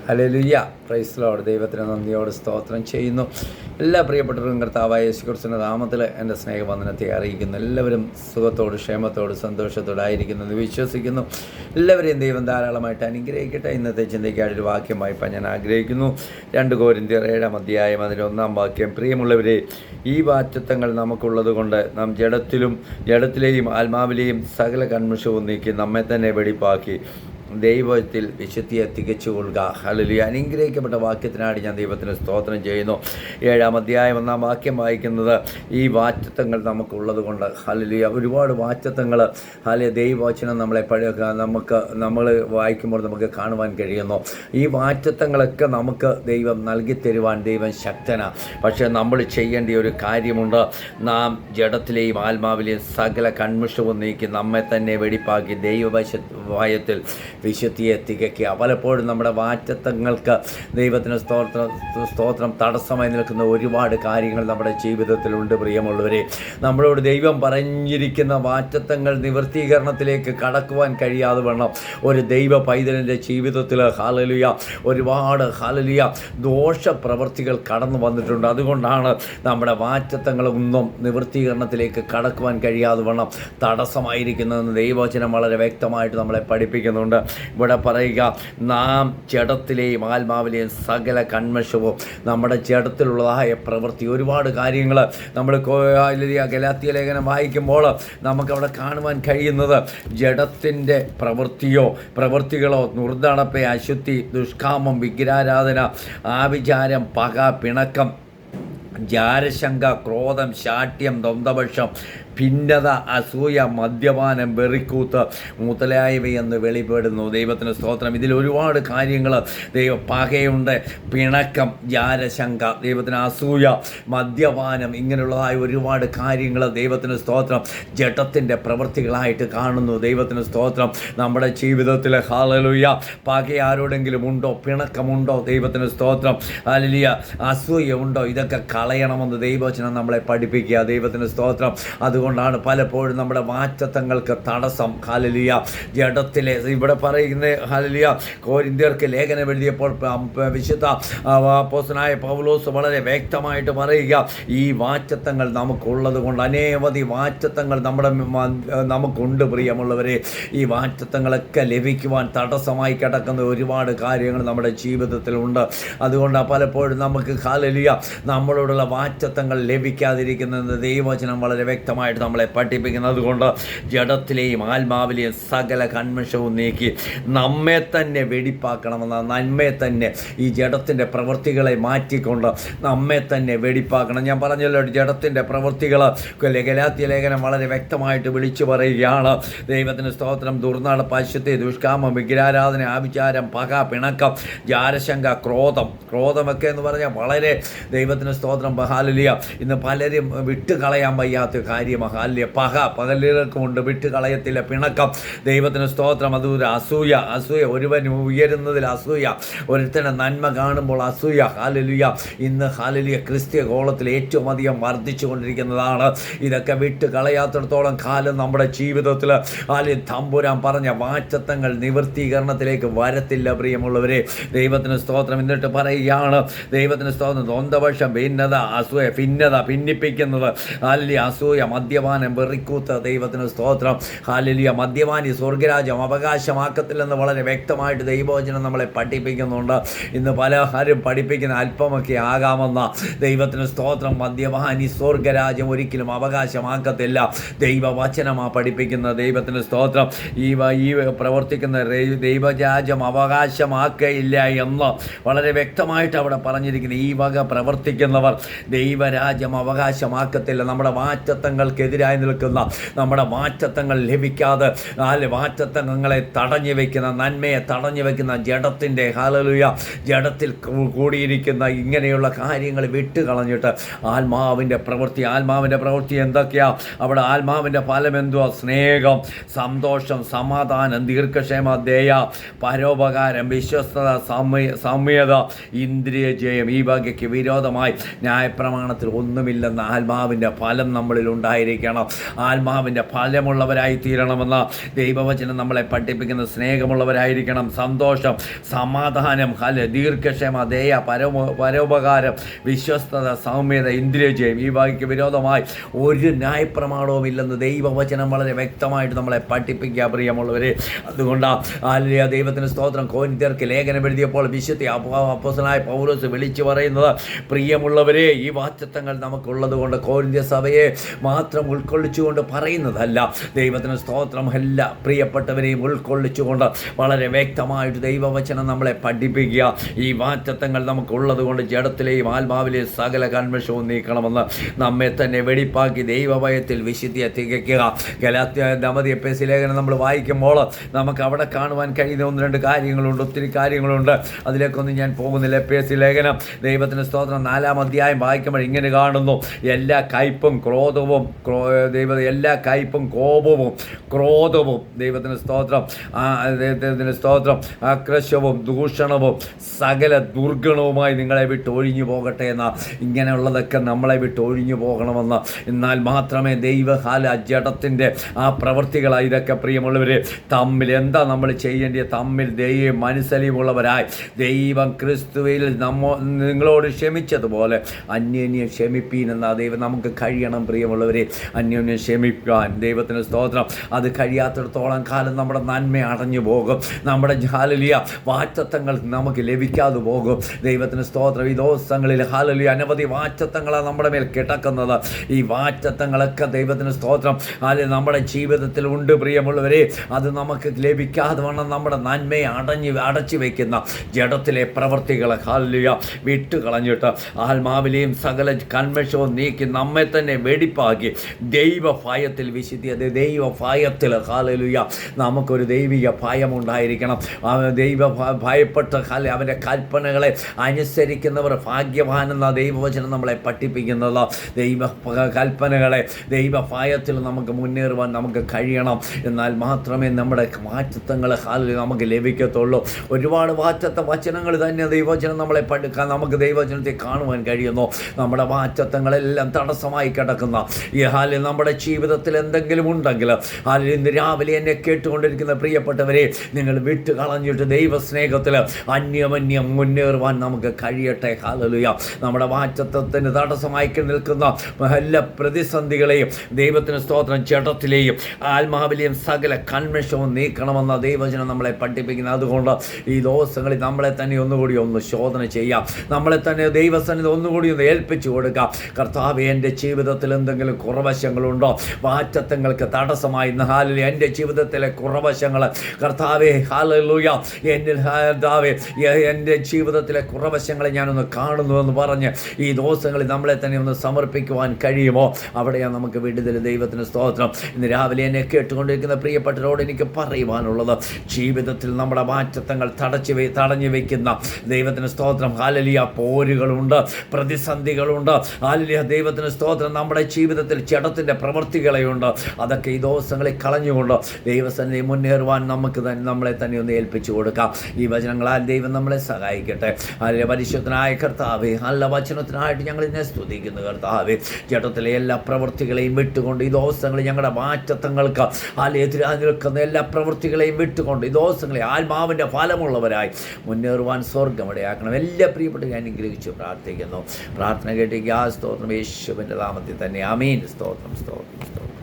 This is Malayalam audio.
Hallelujah, praise Lord. ദൈവത്തിന് നന്ദിയോട് സ്തോത്രം ചെയ്യുന്നു. എല്ലാ പ്രിയപ്പെട്ടവരും കർത്താവായ യേശുക്രിസ്തുവിന്റെ നാമത്തിൽ എൻ്റെ സ്നേഹവന്ദനത്തെ അറിയിക്കുന്നു. എല്ലാവരും സുഖത്തോട് ക്ഷേമത്തോട് സന്തോഷത്തോടെ ആയിരിക്കുന്നെന്ന് വിശ്വസിക്കുന്നു. എല്ലാവരെയും ദൈവം ധാരാളമായിട്ട് അനുഗ്രഹിക്കട്ടെ. ഇന്നത്തെ ചിന്തയ്ക്കായിട്ട് ഒരു വാക്യം വായിപ്പാൻ ഞാൻ ആഗ്രഹിക്കുന്നു. 2 കൊരിന്ത്യർ 7-ാം അധ്യായം അതിൻ്റെ 1-ാം വാക്യം. പ്രിയമുള്ളവരെ, ഈ വാറ്റത്വങ്ങൾ നമുക്കുള്ളത് കൊണ്ട് നാം ജഡത്തിലെയും ആത്മാവിലെയും സകല കന്മഷവും നീക്കി നമ്മെ തന്നെ വെടിപ്പാക്കി ദൈവത്തിൽ വിശുദ്ധിയെ തികച്ചുകൊള്ളുക. ഹല്ലേലൂയ. അനുഗ്രഹിക്കപ്പെട്ട വാക്യത്തിനായിട്ട് ഞാൻ ദൈവത്തിന് സ്തോത്രം ചെയ്യുന്നു. 7-ാം അധ്യായം 1-ാം വാക്യം വായിക്കുന്നത്, ഈ വാറ്റത്വങ്ങൾ നമുക്കുള്ളത് കൊണ്ട്. ഹല്ലേലൂയ. ഒരുപാട് വാറ്റത്വങ്ങൾ ദൈവവചനം നമ്മൾ വായിക്കുമ്പോൾ നമുക്ക് കാണുവാൻ കഴിയുന്നു. ഈ വാറ്റത്വങ്ങളൊക്കെ നമുക്ക് ദൈവം നൽകി തരുവാൻ ദൈവം ശക്തനാണ്. പക്ഷേ നമ്മൾ ചെയ്യേണ്ട ഒരു കാര്യമുണ്ട്. നാം ജഡത്തിലെയും ആത്മാവിലെയും സകല കന്മഷവും നീക്കി നമ്മെ തന്നെ വെടിപ്പാക്കി ദൈവവശത്തിൽ വിശുദ്ധിയെ തികയ്ക്കുക. പലപ്പോഴും നമ്മുടെ വാറ്റത്വങ്ങൾക്ക് ദൈവത്തിന് സ്തോത്രം തടസ്സമായി നിൽക്കുന്ന ഒരുപാട് കാര്യങ്ങൾ നമ്മുടെ ജീവിതത്തിലുണ്ട്. പ്രിയമുള്ളവരെ, നമ്മളോട് ദൈവം പറഞ്ഞിരിക്കുന്ന വാറ്റത്വങ്ങൾ നിവൃത്തീകരണത്തിലേക്ക് കടക്കുവാൻ കഴിയാതെ വണ്ണം ഒരു ദൈവ പൈതലിൻ്റെ ജീവിതത്തിൽ ഒരുപാട് ദോഷപ്രവൃത്തികൾ കടന്നു വന്നിട്ടുണ്ട്. അതുകൊണ്ടാണ് നമ്മുടെ വാറ്റത്വങ്ങളൊന്നും നിവൃത്തീകരണത്തിലേക്ക് കടക്കുവാൻ കഴിയാതെ വണ്ണം തടസ്സമായിരിക്കുന്നതെന്ന് ദൈവവചനം വളരെ വ്യക്തമായിട്ട് നമ്മളെ പഠിപ്പിക്കുന്നുണ്ട്. ഇവിടെ പറയുക, നാം ജഡത്തിലെയും ആത്മാവിലെയും സകല കന്മഷവും നമ്മുടെ ജഡത്തിലുള്ളതായ പ്രവൃത്തി, ഒരുപാട് കാര്യങ്ങൾ നമ്മൾ ഗലാത്യ ലേഖനം വായിക്കുമ്പോൾ നമുക്കവിടെ കാണുവാൻ കഴിയുന്നത് ജഡത്തിൻ്റെ പ്രവൃത്തികളോ ദുർനടപ്പ്, അശുദ്ധി, ദുഷ്കാമം, വിഗ്രഹാരാധന, ആഭിചാരം, പക, പിണക്കം, ജാരശങ്ക, ക്രോധം, ശാഠ്യം, ദ്വന്ദ്വപക്ഷം, ഭിന്നത, അസൂയ, മദ്യപാനം, വെറിക്കൂത്ത് മുതലായവയെന്ന് വെളിപ്പെടുന്നു. ദൈവത്തിന് സ്തോത്രം. ഇതിൽ ഒരുപാട് കാര്യങ്ങൾ പകയുണ്ട്, പിണക്കം, ജാരശങ്ക, ദൈവത്തിന് അസൂയ, മദ്യപാനം, ഇങ്ങനെയുള്ളതായ ഒരുപാട് കാര്യങ്ങൾ ദൈവത്തിന് സ്തോത്രം ജഡത്തിൻ്റെ പ്രവൃത്തികളായിട്ട് കാണുന്നു. ദൈവത്തിന് സ്തോത്രം. നമ്മുടെ ജീവിതത്തിൽ ഹല്ലേലൂയ പക ആരോടെങ്കിലും ഉണ്ടോ? പിണക്കമുണ്ടോ? ദൈവത്തിന് സ്തോത്രം. ഹല്ലേലൂയ അസൂയ ഉണ്ടോ? ഇതൊക്കെ കളയണമെന്ന് ദൈവവചനം നമ്മളെ പഠിപ്പിക്കുക. ദൈവത്തിന് സ്തോത്രം. അതുകൊണ്ടാണ് പലപ്പോഴും നമ്മുടെ വാറ്റത്വങ്ങൾക്ക് തടസ്സം. ഹല്ലേലൂയ. ജഡത്തിലെ ഇവിടെ പറയുന്ന ഹല്ലേലൂയ കൊരിന്ത്യർക്ക് ലേഖനം എഴുതിയപ്പോൾ വിശുദ്ധ അപ്പോസ്തലനായ പൗലോസ് വളരെ വ്യക്തമായിട്ട് പറയുക, ഈ വാറ്റത്വങ്ങൾ നമുക്കുള്ളത് കൊണ്ട് അനേവധി വാറ്റത്വങ്ങൾ നമുക്കുണ്ട്. പ്രിയമുള്ളവരെ, ഈ വാറ്റത്വങ്ങളൊക്കെ ലഭിക്കുവാൻ തടസ്സമായി കിടക്കുന്ന ഒരുപാട് കാര്യങ്ങൾ നമ്മുടെ ജീവിതത്തിലുണ്ട്. അതുകൊണ്ടാണ് പലപ്പോഴും നമുക്ക് ഹല്ലേലൂയ നമ്മളോടുള്ള വാറ്റത്വങ്ങൾ ലഭിക്കാതിരിക്കുന്നത് ദൈവവചനം വളരെ വ്യക്തമായിട്ട് നമ്മളെ പഠിപ്പിക്കുന്നത്. കൊണ്ട് ജഡത്തിലെയും ആത്മാവിലെയും സകല കന്മഷവും നീക്കി നമ്മെ തന്നെ വെടിപ്പാക്കണമെന്ന നന്മയെ തന്നെ ഈ ജഡത്തിൻ്റെ പ്രവൃത്തികളെ മാറ്റിക്കൊണ്ട് നമ്മെ തന്നെ വെടിപ്പാക്കണം. ഞാൻ പറഞ്ഞല്ലോ, ജഡത്തിൻ്റെ പ്രവൃത്തികൾ ഗലാത്യ ലേഖനം വളരെ വ്യക്തമായിട്ട് വിളിച്ചു പറയുകയാണ്. ദൈവത്തിന് സ്തോത്രം. ദുർനടപ്പ്, അശുദ്ധി, ദുഷ്കാമം, വിഗ്രഹാരാധന, ആഭിചാരം, പക, പിണക്കം, ജാരശങ്ക, ക്രോധമൊക്കെ എന്ന് പറഞ്ഞാൽ വളരെ ദൈവത്തിന് സ്തോത്രം ഹല്ലേലൂയ ഇന്ന് പലരും വിട്ടുകളയാൻ വയ്യാത്ത കാര്യമാണ്. ഹല്ലേലൂയ പകലുകൾക്കുമുണ്ട്, വിട്ടുകളയത്തില്ല. പിണക്കം, ദൈവത്തിന് സ്തോത്രം. അതൊരു അസൂയ, ഒരുവൻ ഉയരുന്നതിൽ അസൂയ, ഒരുത്തനെ നന്മ കാണുമ്പോൾ അസൂയ. ഹല്ലേലൂയ ഇന്ന് ഹല്ലേലൂയ ക്രിസ്തീയ ഗോളത്തിൽ ഏറ്റവും അധികം വർദ്ധിച്ചു കൊണ്ടിരിക്കുന്നതാണ്. ഇതൊക്കെ വിട്ടുകളയാത്തിടത്തോളം കാലം നമ്മുടെ ജീവിതത്തിൽ തമ്പുരാൻ പറഞ്ഞ വാറ്റത്വങ്ങൾ നിവൃത്തീകരണത്തിലേക്ക് വരത്തില്ല. പ്രിയമുള്ളവരെ, ദൈവത്തിന് സ്തോത്രം. എന്നിട്ട് പറയുകയാണ്, ദൈവത്തിന് സ്തോത്രം, ദ്വന്ദ്വപക്ഷം, ഭിന്നത, അസൂയ, ഭിന്നിപ്പിക്കുന്നത്, ഹല്ലേലൂയ അസൂയ, മദ്യപാനം, വെറിക്കൂത്ത്, ദൈവത്തിന് സ്തോത്രം. ഹല്ലേലൂയ മദ്യപാനി സ്വർഗരാജ്യം അവകാശമാക്കത്തില്ലെന്ന് വളരെ വ്യക്തമായിട്ട് ദൈവവചനം നമ്മളെ പഠിപ്പിക്കുന്നുണ്ട്. ഇന്ന് പലഹാരും പഠിപ്പിക്കുന്ന അല്പമൊക്കെ ആകാമെന്ന ദൈവത്തിന് സ്തോത്രം. മദ്യപാനി സ്വർഗരാജ്യം ഒരിക്കലും അവകാശമാക്കത്തില്ല. ദൈവവചനമാണ് പഠിപ്പിക്കുന്നത്. ദൈവത്തിന് സ്തോത്രം. ഈ പ്രവർത്തിക്കുന്ന ദൈവരാജ്യം അവകാശമാക്കയില്ല എന്ന് വളരെ വ്യക്തമായിട്ട് അവിടെ പറഞ്ഞിരിക്കുന്നത്. ഈ വക പ്രവർത്തിക്കുന്നവർ ദൈവരാജ്യം അവകാശമാക്കത്തില്ല. നമ്മുടെ വാറ്റത്വങ്ങൾക്കെതിരായി നിൽക്കുന്ന, നമ്മുടെ വാറ്റത്വങ്ങൾ ലഭിക്കാതെ വാറ്റത്വങ്ങളെ തടഞ്ഞു വയ്ക്കുന്ന, നന്മയെ തടഞ്ഞു വയ്ക്കുന്ന ജഡത്തിൻ്റെ ഹല്ലേലൂയ ജഡത്തിൽ കൂടിയിരിക്കുന്ന ഇങ്ങനെയുള്ള കാര്യങ്ങൾ വിട്ടുകളഞ്ഞിട്ട് ആത്മാവിൻ്റെ പ്രവൃത്തി എന്തൊക്കെയാ? അവിടെ ആത്മാവിൻ്റെ ഫലം എന്തുവാ? സ്നേഹം, സന്തോഷം, സമാധാനം, ദീർഘക്ഷമ, ദയ, പരോപകാരം, വിശ്വസ്തത, സൗമ്യത, ഇന്ദ്രിയ ജയം. ഈ വകയ്ക്ക് വിരോധമായി ന്യായപ്രമാണത്തിൽ ഒന്നുമില്ലെന്ന ആത്മാവിൻ്റെ ഫലം നമ്മളിൽ ഉണ്ടായിരിക്കും. ഉണ്ടായിരിക്കണം. ആത്മാവിൻ്റെ ഫലമുള്ളവരായി തീരണമെന്ന് ദൈവവചനം നമ്മളെ പഠിപ്പിക്കുന്ന സ്നേഹമുള്ളവരായിരിക്കണം. സന്തോഷം, സമാധാനം, ദീർഘക്ഷമ, ദയ, പരോപകാരം, വിശ്വസ്തത, സൗമ്യത, ഇന്ദ്രിയജയം, ഈ വകയ്ക്ക് വിരോധമായി ഒരു ന്യായപ്രമാണവും ഇല്ലെന്ന് ദൈവവചനം വളരെ വ്യക്തമായിട്ട് നമ്മളെ പഠിപ്പിക്കുക പ്രിയമുള്ളവരെ. അതുകൊണ്ടാണ് ദൈവത്തിന് സ്തോത്രം. കൊരിന്ത്യർക്ക് ലേഖനം എഴുതിയപ്പോൾ വിശുദ്ധ അപ്പോസ്തലനായ പൗലോസ് വിളിച്ചു പറയുന്നത്, പ്രിയമുള്ളവരെ, ഈ വാഗ്ദത്തങ്ങൾ നമുക്കുള്ളത് കൊണ്ട് കൊരിന്ത്യ സഭയെ മാത്രം ഉൾക്കൊള്ളിച്ചുകൊണ്ട് പറയുന്നതല്ല. ദൈവത്തിന് സ്തോത്രം, എല്ലാ പ്രിയപ്പെട്ടവരെയും ഉൾക്കൊള്ളിച്ചുകൊണ്ട് വളരെ വ്യക്തമായിട്ട് ദൈവവചനം നമ്മളെ പഠിപ്പിക്കുക. ഈ വാഗ്ദത്തങ്ങൾ നമുക്കുള്ളത് കൊണ്ട് ജഡത്തിലെയും ആത്മാവിലെയും സകല കന്മഷവും നീക്കണമെന്ന് നമ്മെ തന്നെ വെടിപ്പാക്കി ദൈവഭയത്തിൽ വിശുദ്ധിയെ തികയ്ക്കുക. ദമതി എഫേസ്യ ലേഖനം നമ്മൾ വായിക്കുമ്പോൾ നമുക്ക് അവിടെ കാണുവാൻ കഴിയുന്ന ഒന്ന് രണ്ട് കാര്യങ്ങളുണ്ട്, ഒത്തിരി കാര്യങ്ങളുണ്ട്. അതിലേക്കൊന്നും ഞാൻ പോകുന്നില്ല. എഫേസ്യ ലേഖനം ദൈവത്തിന് സ്തോത്രം 4-ാം അധ്യായം വായിക്കുമ്പോൾ ഇങ്ങനെ കാണുന്നു, എല്ലാ കയ്പും ക്രോധവും എല്ലാ കയ്പും കോപവും ക്രോധവും ദൈവത്തിന് സ്തോത്രം ആക്രശവും ദൂഷണവും സകല ദുർഗണവുമായി നിങ്ങളെ വിട്ട് ഒഴിഞ്ഞു പോകട്ടെ എന്ന, ഇങ്ങനെയുള്ളതൊക്കെ നമ്മളെ വിട്ട് ഒഴിഞ്ഞു പോകണമെന്ന്. എന്നാൽ മാത്രമേ ദൈവകാല ജഡത്തിൻ്റെ ആ പ്രവൃത്തികളായി ഇതൊക്കെ പ്രിയമുള്ളവരെ തമ്മിൽ എന്താ നമ്മൾ ചെയ്യേണ്ടത്? തമ്മിൽ മനസ്സലിവുള്ളവരായി ദൈവം ക്രിസ്തുവിൽ നിങ്ങളോട് ക്ഷമിച്ചതുപോലെ അന്യോന്യം ക്ഷമിപ്പീൻ എന്ന ദൈവം നമുക്ക് കഴിയണം പ്രിയമുള്ളവരെ. അന്യോന്യം ക്ഷമിക്കാൻ ദൈവത്തിന് സ്തോത്രം. അത് കഴിയാത്തിടത്തോളം കാലം നമ്മുടെ നന്മ അടഞ്ഞു പോകും, നമ്മുടെ ഹാലലിയ വാഗ്ദത്തങ്ങൾ നമുക്ക് ലഭിക്കാതെ പോകും. ദൈവത്തിന് സ്തോത്രം. ഈ ദിവസങ്ങളിൽ ഹാലലിയ അനവധി വാഗ്ദത്തങ്ങളാണ് നമ്മുടെ മേൽ കിടക്കുന്നത്. ഈ വാഗ്ദത്തങ്ങളൊക്കെ ദൈവത്തിന് സ്തോത്രം നമ്മുടെ ജീവിതത്തിൽ ഉണ്ട് പ്രിയമുള്ളവരെ. അത് നമുക്ക് ലഭിക്കാതെ വണ്ണം നമ്മുടെ നന്മയെ അടച്ചു വയ്ക്കുന്ന ജഡത്തിലെ പ്രവൃത്തികൾ ഹാലലിയ വിട്ടുകളഞ്ഞിട്ട് ആത്മാവിലെയും സകല കന്മഷവും നീക്കി നമ്മെ തന്നെ വെടിപ്പാക്കി ദൈവഭയത്തിൽ വിശുദ്ധിയത് ദൈവഭയത്തിൽ ഹാലലിയ നമുക്കൊരു ദൈവിക ഭയമുണ്ടായിരിക്കണം. ഭയപ്പെട്ട അവൻ്റെ കൽപ്പനകളെ അനുസരിക്കുന്നവർ ഭാഗ്യവാനെന്ന ദൈവവചനം നമ്മളെ പഠിപ്പിക്കുന്നത്. ദൈവ കൽപ്പനകളെ ദൈവഭയത്തിൽ നമുക്ക് മുന്നേറുവാൻ നമുക്ക് കഴിയണം. എന്നാൽ മാത്രമേ നമ്മുടെ വാഗ്ദത്തങ്ങൾ നമുക്ക് ലഭിക്കത്തുള്ളൂ. ഒരുപാട് വചനങ്ങൾ തന്നെ ദൈവവചനം നമ്മളെ പഠിക്കാൻ നമുക്ക് ദൈവവചനത്തെ കാണുവാൻ കഴിയുന്നു. നമ്മുടെ വാഗ്ദത്തങ്ങളെല്ലാം തടസ്സമായി കിടക്കുന്ന ഈ ഹാലിൽ നമ്മുടെ ജീവിതത്തിൽ എന്തെങ്കിലും ഉണ്ടെങ്കിൽ ഇന്ന് രാവിലെ എന്നെ കേട്ടുകൊണ്ടിരിക്കുന്ന പ്രിയപ്പെട്ടവരെ, നിങ്ങൾ വിട്ട് കളഞ്ഞിട്ട് ദൈവസ്നേഹത്തിൽ അന്യമന്യം മുന്നേറുവാൻ നമുക്ക് കഴിയട്ടെ. ഹല്ലേലൂയ. നമ്മുടെ വാഗ്ദത്തത്തിന് തടസ്സമായി നിൽക്കുന്ന എല്ലാ പ്രതിസന്ധികളെയും ദൈവത്തിന് സ്തോത്രം ജഡത്തിലെയും ആത്മാവിലെയും സകല കന്മഷവും നീക്കണമെന്ന ദൈവവചനം നമ്മളെ പഠിപ്പിക്കുന്നത്. അതുകൊണ്ട് ഈ ദിവസങ്ങളിൽ നമ്മളെ തന്നെ ഒന്നുകൂടി ഒന്ന് ശോധന ചെയ്യാം, നമ്മളെ തന്നെ ദൈവസന്നിധി ഒന്നുകൂടി ഒന്ന് ഏൽപ്പിച്ചു കൊടുക്കാം. കർത്താവേ, എൻ്റെ ജീവിതത്തിൽ എന്തെങ്കിലും കുറവശങ്ങളുണ്ടോ? വാഗ്ദത്തങ്ങൾക്ക് തടസ്സമായി ഹാലലൂയ എൻ്റെ ജീവിതത്തിലെ കുറവശങ്ങൾ കർത്താവേ ഹല്ലേലൂയ എൻ്റെ ജീവിതത്തിലെ കുറവശങ്ങളെ ഞാനൊന്ന് കാണുന്നുവെന്ന് പറഞ്ഞ് ഈ ദിവസങ്ങളിൽ നമ്മളെ തന്നെ ഒന്ന് സമർപ്പിക്കുവാൻ കഴിയുമോ? അവിടെയാണ് നമുക്ക് വിടുതൽ. ദൈവത്തിന് സ്തോത്രം. ഇന്ന് രാവിലെ എന്നെ കേട്ടുകൊണ്ടിരിക്കുന്ന പ്രിയപ്പെട്ടവരോട് എനിക്ക് പറയുവാനുള്ളത്, ജീവിതത്തിൽ നമ്മുടെ വാഗ്ദത്തങ്ങൾ തടഞ്ഞു വയ്ക്കുന്ന ദൈവത്തിന് സ്തോത്രം ഹല്ലേലൂയ പോരുകളുണ്ട്, പ്രതിസന്ധികളുണ്ട്. ഹല്ലേലൂയ ദൈവത്തിന് സ്തോത്രം. നമ്മുടെ ജീവിതത്തിൽ ജഡത്തിൻ്റെ പ്രവൃത്തികളെയുണ്ട്. അതൊക്കെ ഈ ദിവസങ്ങളിൽ കളഞ്ഞുകൊണ്ട് ദൈവസന്നിധി മുന്നേറുവാൻ നമുക്ക് നമ്മളെ തന്നെ ഒന്ന് ഏൽപ്പിച്ചു കൊടുക്കാം. ഈ വചനങ്ങളാൽ ദൈവം നമ്മളെ സഹായിക്കട്ടെ. അതിലെ പരിശുദ്ധനായ കർത്താവേ, നല്ല വചനത്തിനായിട്ട് ഞങ്ങൾ ഇന്നെ സ്തുതിക്കുന്നു കർത്താവേ. ജഡത്തിലെ എല്ലാ പ്രവൃത്തികളെയും വിട്ടുകൊണ്ട് ഈ ദിവസങ്ങളിൽ ഞങ്ങളുടെ വാഗ്ദത്തങ്ങൾക്ക് എതിരായി നിൽക്കുന്ന എല്ലാ പ്രവൃത്തികളെയും വിട്ടുകൊണ്ട് ഈ ദിവസങ്ങളിൽ ആത്മാവിൻ്റെ ഫലമുള്ളവരായി മുന്നേറുവാൻ സ്വർഗ്ഗമിടയാക്കണം. എല്ലാ പ്രിയപ്പെട്ടവരെ അനുഗ്രഹിച്ചു പ്രാർത്ഥിക്കുന്നു. പ്രാർത്ഥന കേട്ടിരിക്കുക. സ്തോത്രം യേശുവിൻ്റെ നാമത്തിൽ തന്നെ. ആമീൻ. സ്തോത്രം സ്തോത്രം സ്തോത്രം.